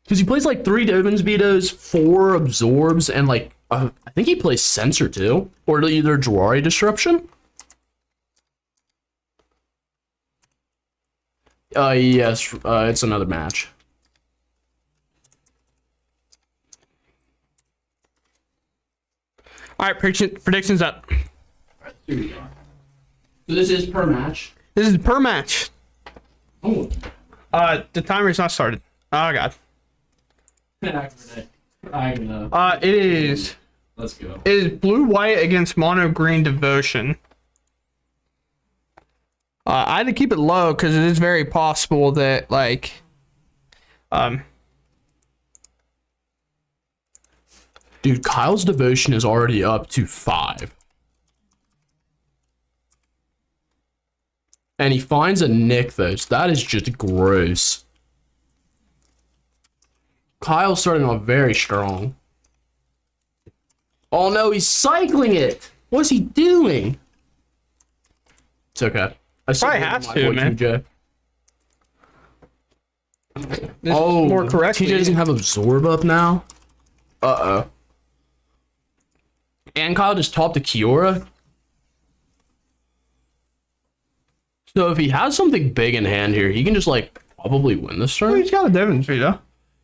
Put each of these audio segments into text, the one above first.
Because he plays like 3 Dovin's Vetoes, 4 Absorbs, and like, I think he plays Censor too. Or either Jawari Disruption. Yes, it's another match. All right, predictions up. Here we go. So this is per match? This is per match. Oh. The timer's not started. Oh, God. It is... Let's go. It is blue-white against mono-green Devotion. I had to keep it low because it is very possible that, like... Dude, Kyle's Devotion is already up to 5. And he finds a Nykthos. That is just gross. Kyle's starting off very strong. Oh no, he's cycling it. What's he doing? It's okay. I Probably has to, man. TJ. Oh, more correctly. TJ doesn't have Absorb up now. Uh-oh. And Kyle just topped the Kiora. So if he has something big in hand here, he can just like probably win this turn. Well, he's got a Devin's Veto.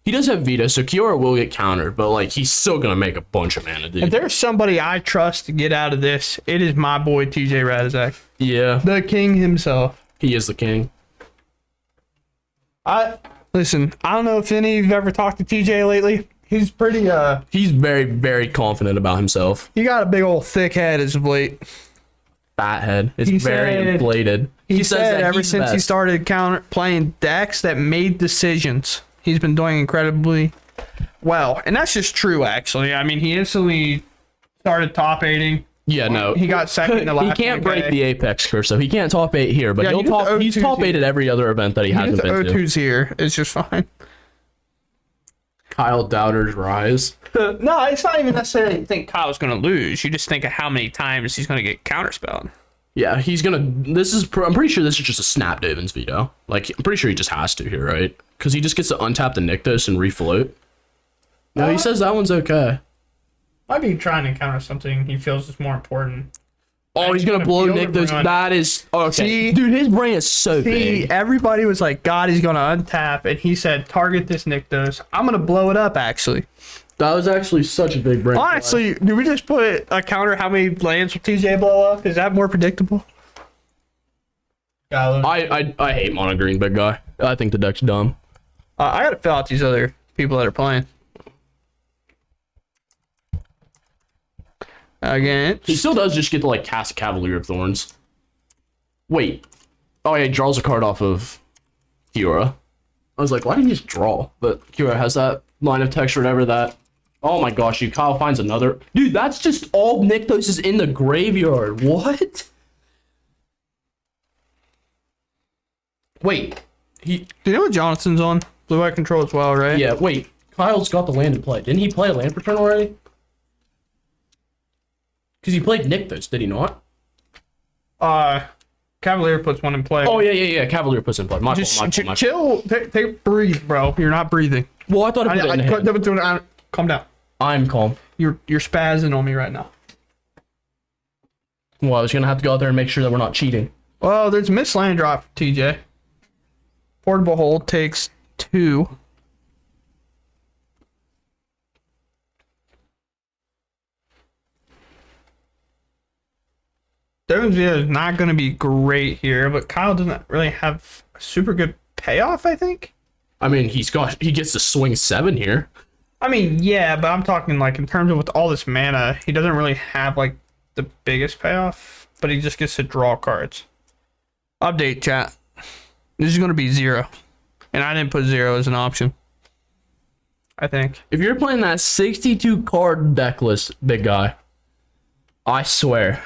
He does have Vita, so Kiora will get countered, but like he's still gonna make a bunch of mana, dude. If there's somebody I trust to get out of this, it is my boy TJ Radizak. Yeah. The king himself. He is the king. Listen, I don't know if any of you've ever talked to TJ lately. He's pretty He's very, very confident about himself. he got a big old thick head as of late. Fat head. It's He very said- inflated. He says said that ever he's since he best. started playing decks that made decisions, he's been doing incredibly well. And that's just true, actually. I mean, he instantly started top 8ing. Yeah, no. He got second in the He last can't break day. the Apex curse, so he can't top 8 here, but Yeah, he'll he gets the he's O2s top 8 here. at every other event that he He hasn't gets the been to. O2s here. It's just fine. Kyle Doubters rise. No, it's not even necessarily you think Kyle's going to lose. You just think of how many times he's going to get counterspelled. Yeah, he's gonna. I'm pretty sure this is just a snap Dovin's Veto. Like, I'm pretty sure he just has to here, right? Because he just gets to untap the Nykthos and refloat. No, he says that one's okay. Might be trying to counter something he feels is more important. Oh, he's gonna blow Nykthos. That is okay. See? Dude, his brain is so big. Everybody was like, God, he's going to untap. And he said, target this Nykthos. I'm going to blow it up, actually. That was actually such a big brain. Honestly, do we just put a counter how many lands will TJ blow up? Is that more predictable? I hate mono green, big guy. I think the deck's dumb. I got to fill out these other people that are playing. Again, He still does just get to like cast a Cavalier of Thorns. Wait. Oh yeah, he draws a card off of Kiora. I was like, why didn't he just draw? But Kiora has that line of text or whatever that. Oh my gosh, dude, Kyle finds another. Dude, that's just all Nykthos is in the graveyard. What? Wait. do you know what Jonathan's on? Blue Eye Control as well, right? Yeah, wait. Kyle's got the land in play. Didn't he play a land return already? Because he played Nykthos, did he not? Cavalier puts one in play. Oh, yeah. Cavalier puts in play. My Just fault, my fault. chill. Take breathe, bro. You're not breathing. Well, I thought I put it in the hand. Calm down. I'm calm. You're spazzing on me right now. Well, I was going to have to go out there and make sure that we're not cheating. Well, there's a missed land drop for TJ. Portable hold takes 2. Devin's Veto is not going to be great here, but Kyle doesn't really have a super good payoff, I think. I mean, he gets to swing 7 here. I mean, yeah, but I'm talking like in terms of with all this mana, he doesn't really have like the biggest payoff, but he just gets to draw cards. Update, chat. This is going to be 0. And I didn't put 0 as an option. I think. If you're playing that 62 card deck list, big guy, I swear.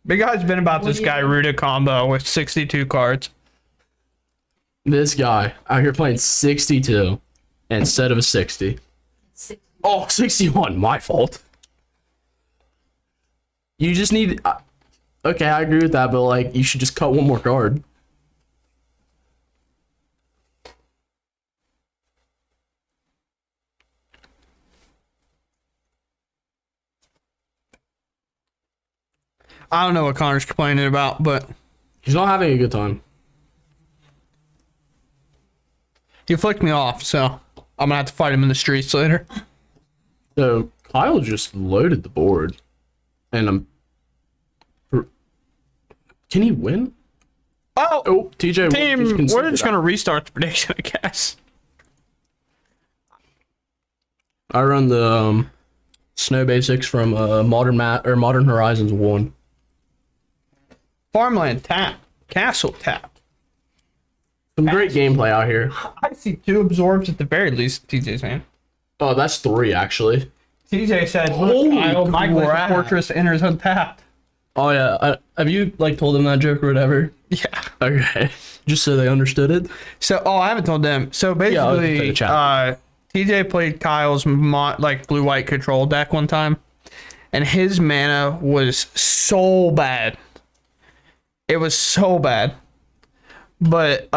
Big guy's been about this guy Ruda combo with 62 cards. This guy out here playing 62 instead of a 60. Oh, 61. My fault. You just need... okay, I agree with that, but like, you should just cut one more card. I don't know what Connor's complaining about, but He's not having a good time. he flicked me off, so I'm gonna have to fight him in the streets later. So Kyle just loaded the board, and can he win? Oh, TJ. Team, just we're conceded just that. gonna restart the prediction, I guess. I run the snow basics from Modern Horizons 1. Farmland tap, castle tap. Some great gameplay out here. I see 2 absorbs at the very least. TJ's hand. Oh, that's 3 actually. TJ said, Holy "Look, Kyle, my Glacier crap. Fortress enters untapped." Oh yeah, have you like told them that joke or whatever? Yeah. Okay, just so they understood it. So, I haven't told them. So Yeah, I'll just play basically, the chat. TJ played Kyle's blue-white control deck one time, and his mana was so bad. It was so bad. But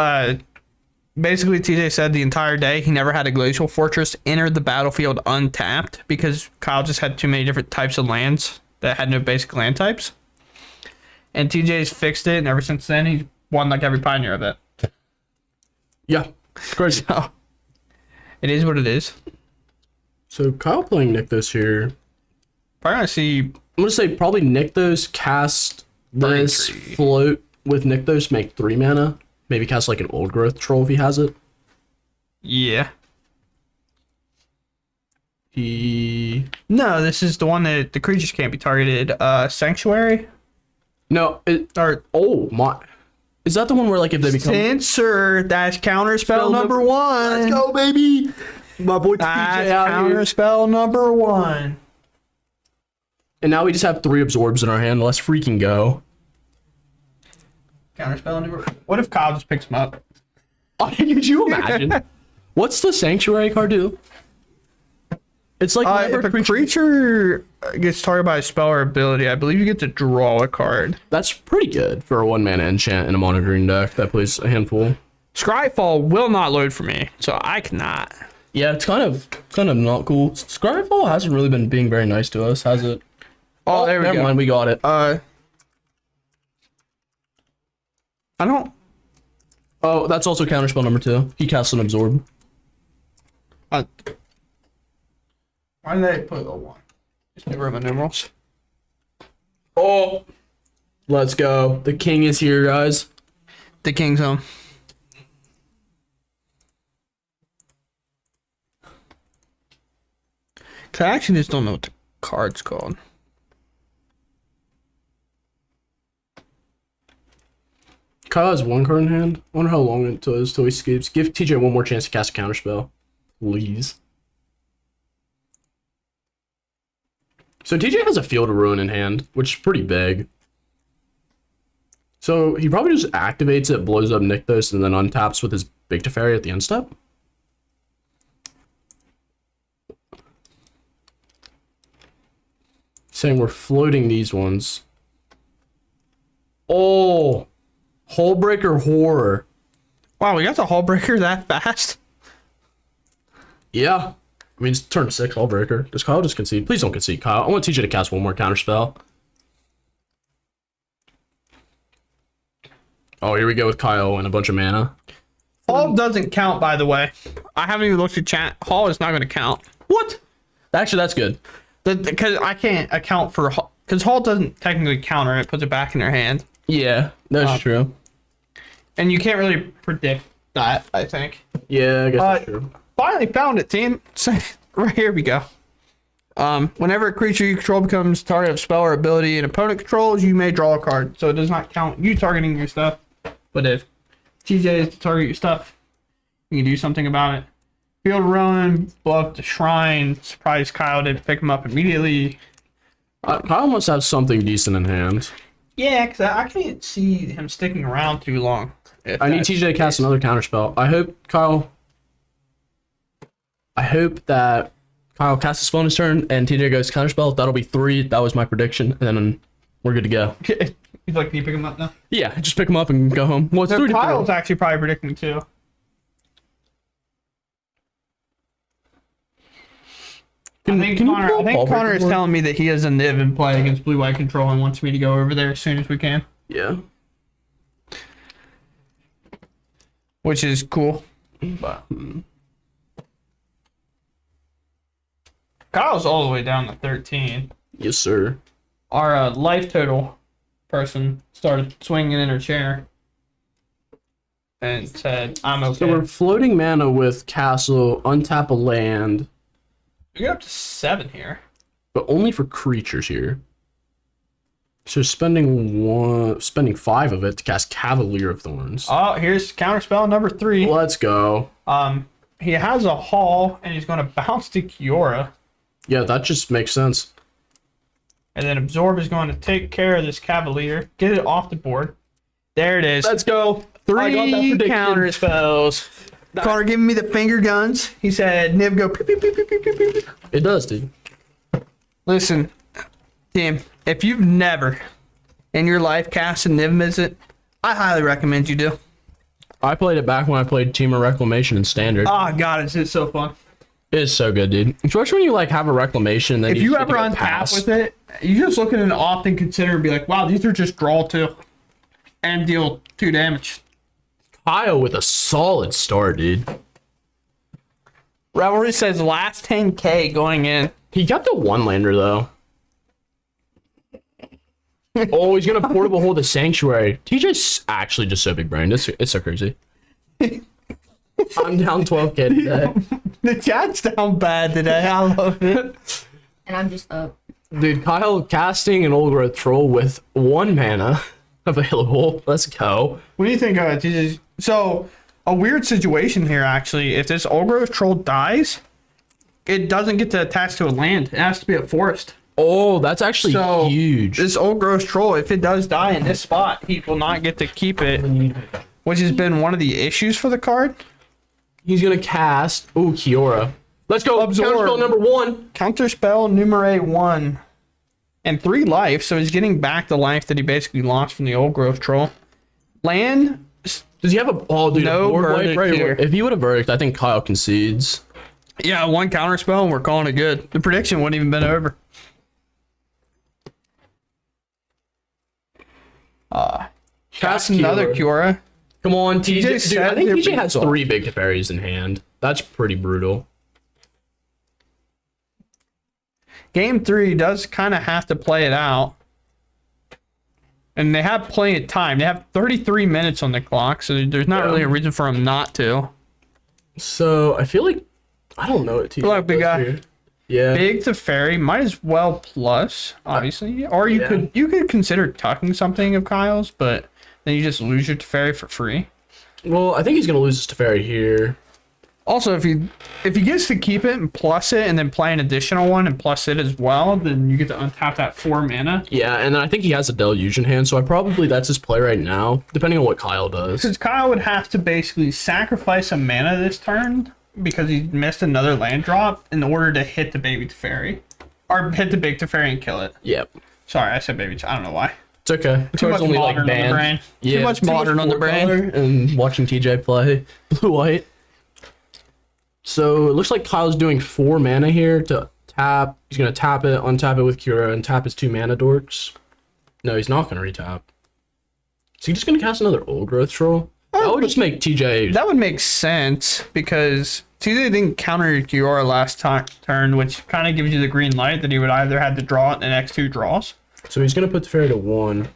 basically, TJ said the entire day he never had a Glacial Fortress enter the battlefield untapped because Kyle just had too many different types of lands that had no basic land types. And TJ's fixed it, and ever since then, he's won like every Pioneer event. Yeah, it's crazy. So, it is what it is. So Kyle playing Nykthos here. Probably gonna see. I'm gonna say probably Nykthos cast this Tree. float with Nykthos, make 3 mana. Maybe cast like an old growth troll if he has it. Yeah. No, this is the one that the creatures can't be targeted. Sanctuary? or oh my, is that the one where like if they become Censor, that's counterspell Spell number number- 1. Let's go baby, my boy That's TJ out here. counterspell number 1. And now we just have 3 absorbs in our hand. Let's freaking go. Counterspell number. What if Kyle just picks them up? Could you imagine? What's the sanctuary card do? It's like whenever If a creature gets targeted by a spell or ability, I believe you get to draw a card. That's pretty good for a 1 mana enchant in a mono green deck that plays a handful. Scryfall will not load for me, so I cannot. Yeah, it's kind of not cool. Scryfall hasn't really been being very nice to us, has it? Oh, there we never go. mind, we got it. I don't. Oh, that's also counterspell number 2. He casts an absorb. Why did they put a 1? Just new Roman numerals. Oh, let's go. The king is here, guys. The King's Home. Cause I actually just don't know what the card's called. Kyle has 1 card in hand. I wonder how long it is till he skips. Give TJ 1 more chance to cast a counterspell. Please. So TJ has a Field of Ruin in hand, which is pretty big. So he probably just activates it, blows up Nykthos, and then untaps with his Big Teferi at the end step. Saying we're floating these ones. Oh, Hullbreaker Horror. Wow, we got the Hullbreaker that fast? Yeah. I mean, it's turn 6 Hullbreaker. Does Kyle just concede? Please don't concede, Kyle. I want TJ to cast 1 more counterspell. Oh, here we go with Kyle and a bunch of mana. Hall doesn't count, by the way. I haven't even looked at chat. Hall is not going to count. What? Actually, that's good. Because I can't account for Hall. Because Hall doesn't technically counter it, puts it back in their hand. Yeah, that's true. And you can't really predict that, I think. Yeah, I guess that's true. Finally found it, team. Right here we go. Whenever a creature you control becomes target of spell or ability an opponent controls, you may draw a card. So it does not count you targeting your stuff. But if TJ is to target your stuff, you can do something about it. Field Ruin, blow up the shrine. Surprise Kyle didn't pick him up immediately. Kyle must have something decent in hand. Yeah, because I can't see him sticking around too long. I need TJ to cast another counterspell. I hope that Kyle casts his bonus turn and TJ goes counterspell. That'll be 3. That was my prediction. And then we're good to go. He's like, can you pick him up now? Yeah, just pick him up and go home. Well, it's So 3 to 4. Kyle's actually probably predicting too. I think Connor is telling me that he has a Niv in play against blue-white control and wants me to go over there as soon as we can. Yeah. Which is cool. But Kyle's all the way down to 13. Yes, sir. Our life total person started swinging in her chair and said, I'm okay. So we're floating mana with castle, untap a land. We get up to 7 here. But only for creatures here. So spending 5 of it to cast Cavalier of Thorns. Oh, here's counterspell number 3. Let's go. He has a haul and he's gonna bounce to Kiora. Yeah, that just makes sense. And then Absorb is going to take care of this Cavalier, get it off the board. There it is. Let's go. 3 counter spells. Connor giving me the finger guns. He said, Niv, go. Pew, pew, pew, pew, pew, pew, pew. It does, dude. Listen, team, if you've never in your life cast a Niv Mizzet, I highly recommend you do. I played it back when I played Team of Reclamation in Standard. Oh, God, it's so fun. It is so good, dude. Especially when you like have a Reclamation. Then if you ever untap with it, you just look at it and often consider and be like, wow, these are just draw 2 and deal 2 damage. Kyle with a solid start, dude. Revelry says last 10K going in. He got the 1-lander, though. Oh, he's going to portable hold the Sanctuary. TJ's actually just so big brained. It's so crazy. I'm down 12K today. The chat's down bad today. I love it. And I'm just up. Dude, Kyle casting an Old Growth Troll with 1 mana available. Let's go. What do you think of it? Jesus? So, a weird situation here, actually. If this Old Growth Troll dies, it doesn't get to attach to a land. It has to be a forest. Oh, that's actually So, huge. This Old Growth Troll, if it does die in this spot, he will not get to keep it, which has been one of the issues for the card. He's going to cast... Ooh, Kiora. Let's go. Absorb. Counterspell number 1. Counterspell Numerate 1. And 3 life, so he's getting back the life that he basically lost from the Old Growth Troll. Land... Does he have a... Oh, dude, No a board wipe verdict right here. away. If he would have verdict, I think Kyle concedes. Yeah, 1 counterspell and we're calling it good. The prediction wouldn't even been over. Cast another Kiora. Come on, TJ. Dude, said I think they're TJ has beat 3 big Teferis in hand. That's pretty brutal. Game 3 does kind of have to play it out. And they have plenty of time. They have 33 minutes on the clock, so there's not really a reason for them not to. So, I feel like... I don't know what TJ Look, big does guy. here. Yeah. Big Teferi, might as well plus, obviously. Or you could consider tucking something of Kyle's, but then you just lose your Teferi for free. Well, I think he's going to lose his Teferi here. Also, if he gets to keep it and plus it and then play an additional one and plus it as well, then you get to untap that 4 mana. Yeah, and then I think he has a Deluge in hand, so that's his play right now, depending on what Kyle does. Because Kyle would have to basically sacrifice a mana this turn because he missed another land drop in order to hit the baby Teferi. Or hit the big Teferi and kill it. Yep. Sorry, I said baby. I don't know why. It's okay. Too much modern on the brain. Yeah, Too much modern on the brain. And watching TJ play blue-white. So it looks like Kyle's doing 4 mana here to tap. He's going to tap it, untap it with Kiora, and tap his 2 mana dorks. No, he's not going to retap. Is he just going to cast another Old Growth Troll? That would just make TJ... That would make sense because TJ didn't counter Kiora last turn, which kind of gives you the green light that he would either have to draw it in the next 2 draws. So he's going to put the fairy to 1.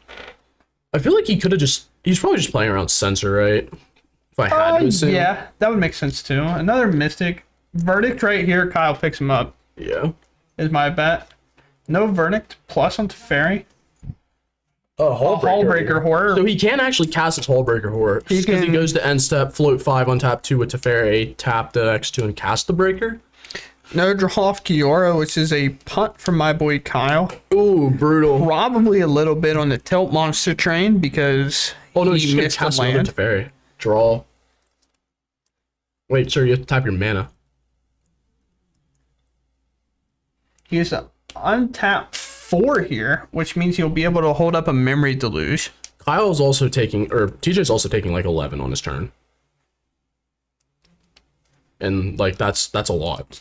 I feel like he could have just... He's probably just playing around Censor, right? If I had to assume. Yeah, that would make sense too. Another Mystic. Verdict right here, Kyle picks him up. Yeah. Is my bet. No Verdict, plus on Teferi. Hullbreaker Horror. So he can actually cast his Hullbreaker Horror. Because he goes to end step, float 5 on tap 2 with Teferi, tap the X2 and cast the breaker. No draw off Kiora, which is a punt from my boy Kyle. Ooh, brutal. Probably a little bit on the tilt monster train because he's he missed cast the land. Teferi. Draw. Wait, sir, you have to tap your mana. He has to untap 4 here, which means he'll be able to hold up a Memory Deluge. Kyle's also taking, or TJ's also taking like 11 on his turn. And like that's a lot.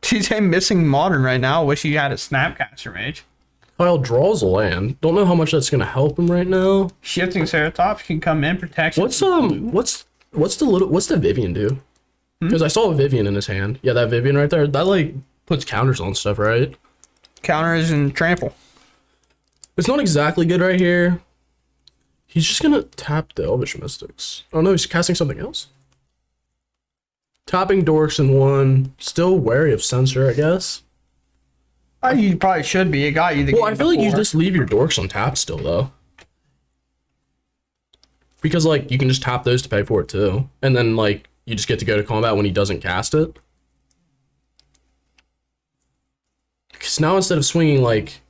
TJ missing modern right now. Wish he had a Snapcaster Mage. Kyle draws a land. Don't know how much that's gonna help him right now. Shifting Ceratops can come in, protection. What's the Vivian do? Because I saw a Vivian in his hand. Yeah, that Vivian right there. That like puts counters on stuff, right? Counters and trample. It's not exactly good right here. He's just gonna tap the Elvish Mystics. Oh no, he's casting something else. Tapping Dorks in one. Still wary of Censor, I guess. You probably should be. It got you the Well, game I feel like you before. just leave your Dorks on tap still, though. Because, like, you can just tap those to pay for it, too. And then, like, you just get to go to combat when he doesn't cast it. Because now instead of swinging, like,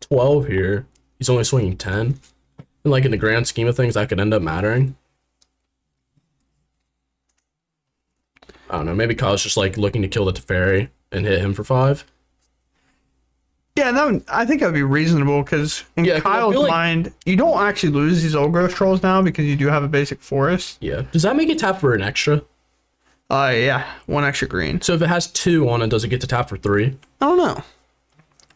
12 here, he's only swinging 10. And, like, in the grand scheme of things, that could end up mattering. I don't know. Maybe Kyle's just, like, looking to kill the Teferi and hit him for 5. Yeah, no, I think that would be reasonable because in 'cause I Kyle's feel like- mind, you don't actually lose these old growth trolls now because you do have a basic forest. Yeah. Does that make it tap for an extra? Yeah, 1 extra green. So if it has 2 on it, does it get to tap for 3? I don't know.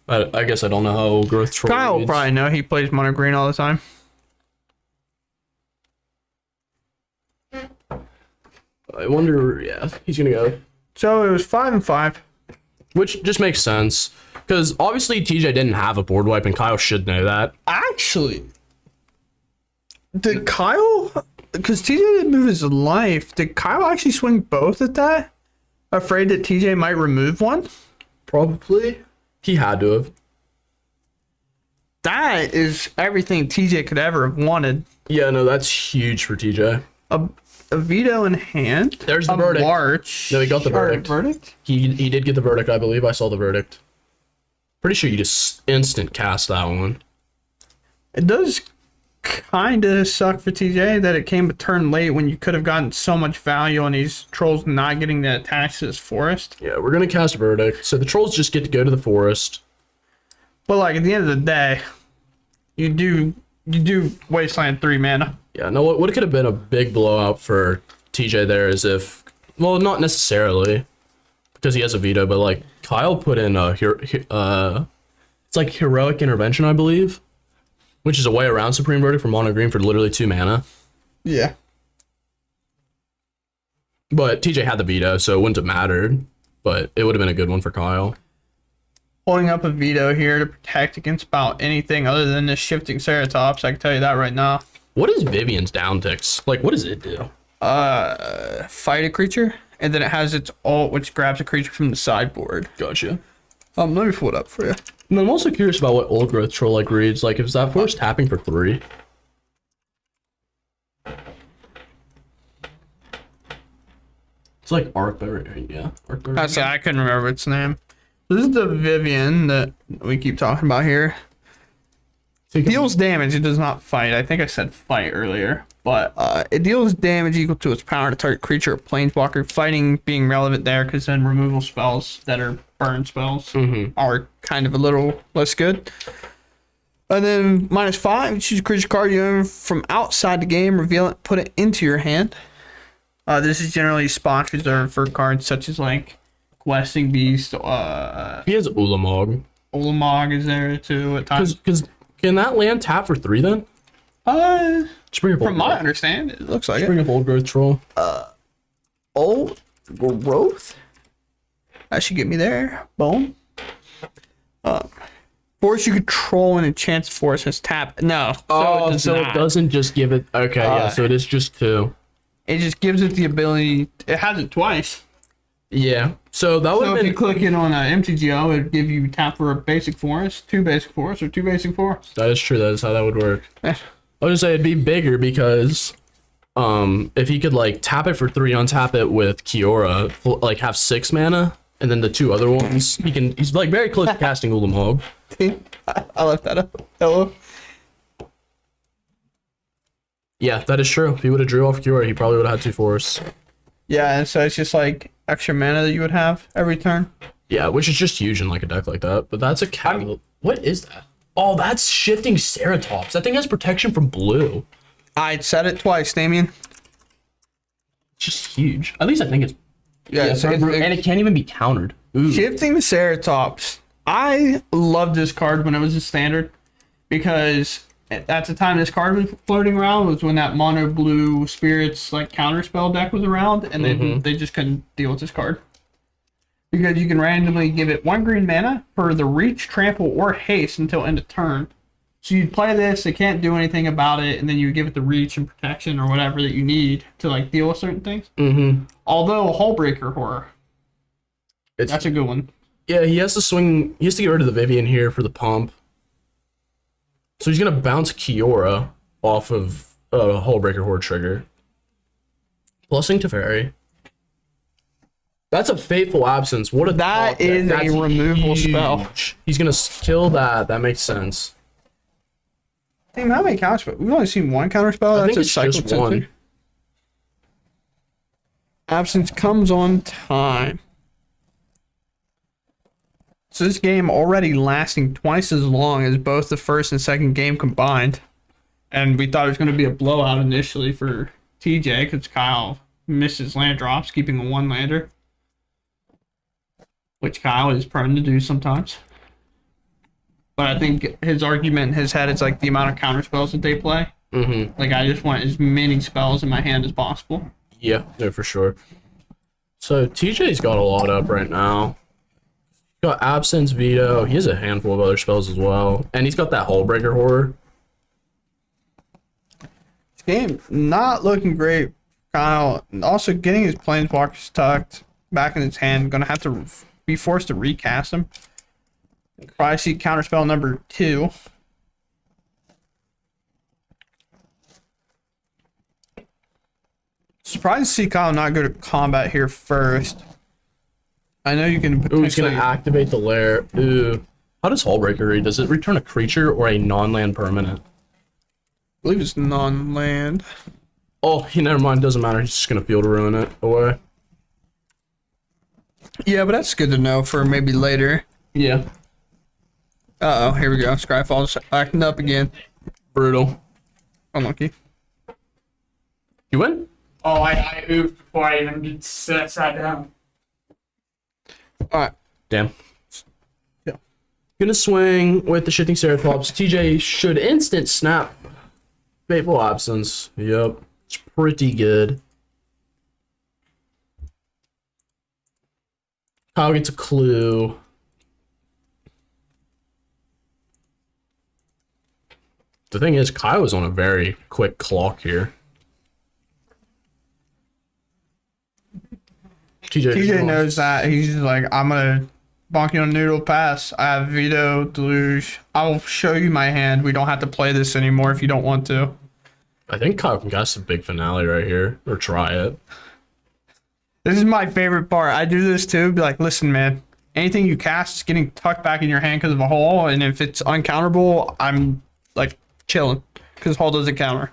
I guess I don't know how growth troll Kyle will reads. probably know. He plays mono green all the time. I wonder, yeah, he's gonna go. So it was 5 and 5. Which just makes sense. Because obviously TJ didn't have a board wipe, and Kyle should know that. Actually, did Kyle? Because TJ didn't move his life. Did Kyle actually swing both at that? Afraid that TJ might remove one? Probably. He had to have. That is everything TJ could ever have wanted. Yeah, no, that's huge for TJ. A veto in hand. There's the verdict. March. No, he got the verdict. Verdict? He did get the verdict, I believe. I saw the verdict. Pretty sure you just instant cast that one. It does kind of suck for TJ that it came a turn late when you could have gotten so much value on these trolls not getting to attach to this forest. Yeah, we're gonna cast verdict. So the trolls just get to go to the forest. But like at the end of the day, you do wasteland 3 mana. Yeah, no, what could have been a big blowout for TJ there is if, well, not necessarily, because he has a veto, but like Kyle put in it's like heroic intervention, I believe, which is a way around Supreme Verdict for mono green for literally 2 mana. Yeah. But TJ had the veto, so it wouldn't have mattered, but it would have been a good one for Kyle. Holding up a veto here to protect against about anything other than this shifting Ceratops. I can tell you that right now. What is Vivian's down ticks? Like, what does it do? Fight a creature, and then it has its ult, which grabs a creature from the sideboard. Gotcha. Let me pull it up for you. And I'm also curious about what old growth troll like reads. Like, is that force tapping for 3? It's like Arcberry, yeah. Arcberry. I couldn't remember its name. This is the Vivian that we keep talking about here. Deals damage, it does not fight. I think I said fight earlier. But it deals damage equal to its power to target creature or planeswalker. Fighting being relevant there because then removal spells that are burn spells are kind of a little less good. And then -5, choose a creature card you own from outside the game, reveal it, put it into your hand. This is generally spot reserved for cards such as like Questing Beast. He has Ulamog. Ulamog is there too at times. Because can that land tap for 3 then? Just bring up From my understanding, it looks like bring up old growth troll. Old growth. That should get me there. Boom. Force you control and enchant force has tap. No. It doesn't just give it. Okay, yeah. So it is just 2. It just gives it the ability. It has it twice. Yeah. So that would So have if been. you click it on MTGO, it would give you tap for a basic forest, 2 basic forests, or 2 basic forests. That is true. That is how that would work. I would just say it'd be bigger because, if he could like tap it for 3, untap it with Kiora, like have 6 mana, and then the 2 other ones, he's like very close to casting Ulamog. I left that up. Hello. Yeah, that is true. If he would have drew off Kiora, he probably would have had 2 forests. Yeah, and so it's just like extra mana that you would have every turn. Yeah, which is just huge in like a deck like that. But that's a what is that? Oh, that's shifting Ceratops. That thing has protection from blue. I said it twice, Damien. Just huge. At least I think it's Yeah, so and it can't even be countered. Ooh. Shifting the Ceratops. I loved this card when it was a standard because at the time this card was floating around was when that mono blue spirits like counter spell deck was around, and they just couldn't deal with this card because you can randomly give it 1 green mana for the reach, trample, or haste until end of turn. So you'd play this, it can't do anything about it, and then you give it the reach and protection or whatever that you need to like deal with certain things. Although Hullbreaker Horror, that's a good one. Yeah, he has to swing. He has to get rid of the Vivian here for the pump. So he's gonna bounce Kiora off of Hullbreaker Horde trigger. Blessing Teferi. That's a Fateful Absence. What a That is a removal spell. He's gonna kill that. That makes sense. Damn, how many counter spells? We've only seen one counter spell. I think That's it's a cycle just one. tensor. Absence comes on time. So this game already lasting twice as long as both the first and second game combined. And we thought it was going to be a blowout initially for TJ because Kyle misses land drops, keeping a 1-lander. Which Kyle is prone to do sometimes. But I think his argument has had it's like the amount of counter spells that they play. Like I just want as many spells in my hand as possible. Yeah, no, for sure. So TJ's got a lot up right now. He's got Absence, Veto. He has a handful of other spells as well. And he's got that Hullbreaker Horror. This game not looking great. Kyle also getting his planeswalkers tucked back in his hand. Gonna have to be forced to recast them. Probably see counterspell number 2. Surprised to see Kyle not go to combat here first. I know you can Ooh, he's gonna activate the lair. Ooh. How does Hullbreaker read? Does it return a creature or a non-land permanent? I believe it's non-land. Oh, never mind. Doesn't matter. He's just gonna Field Ruin it away. Yeah, but that's good to know for maybe later. Yeah. Uh-oh, here we go. Scryfall's acting up again. Brutal. Unlucky. You win? Oh, I oofed before I even sat down. Alright. Damn. Yeah. Gonna swing with the Shifting Ceratops. TJ should instant snap. Fateful Absence. Yep. It's pretty good. Kyle gets a clue. The thing is, Kyle was on a very quick clock here. TJ knows that. He's just like, I'm gonna bonk you on noodle pass. I have veto, deluge. I'll show you my hand. We don't have to play this anymore if you don't want to. I think Kyle can guess a big finale right here, or try it. This is my favorite part. I do this too. Be like, listen, man. Anything you cast is getting tucked back in your hand because of a hole, and if it's uncounterable, I'm like chilling because hole doesn't counter.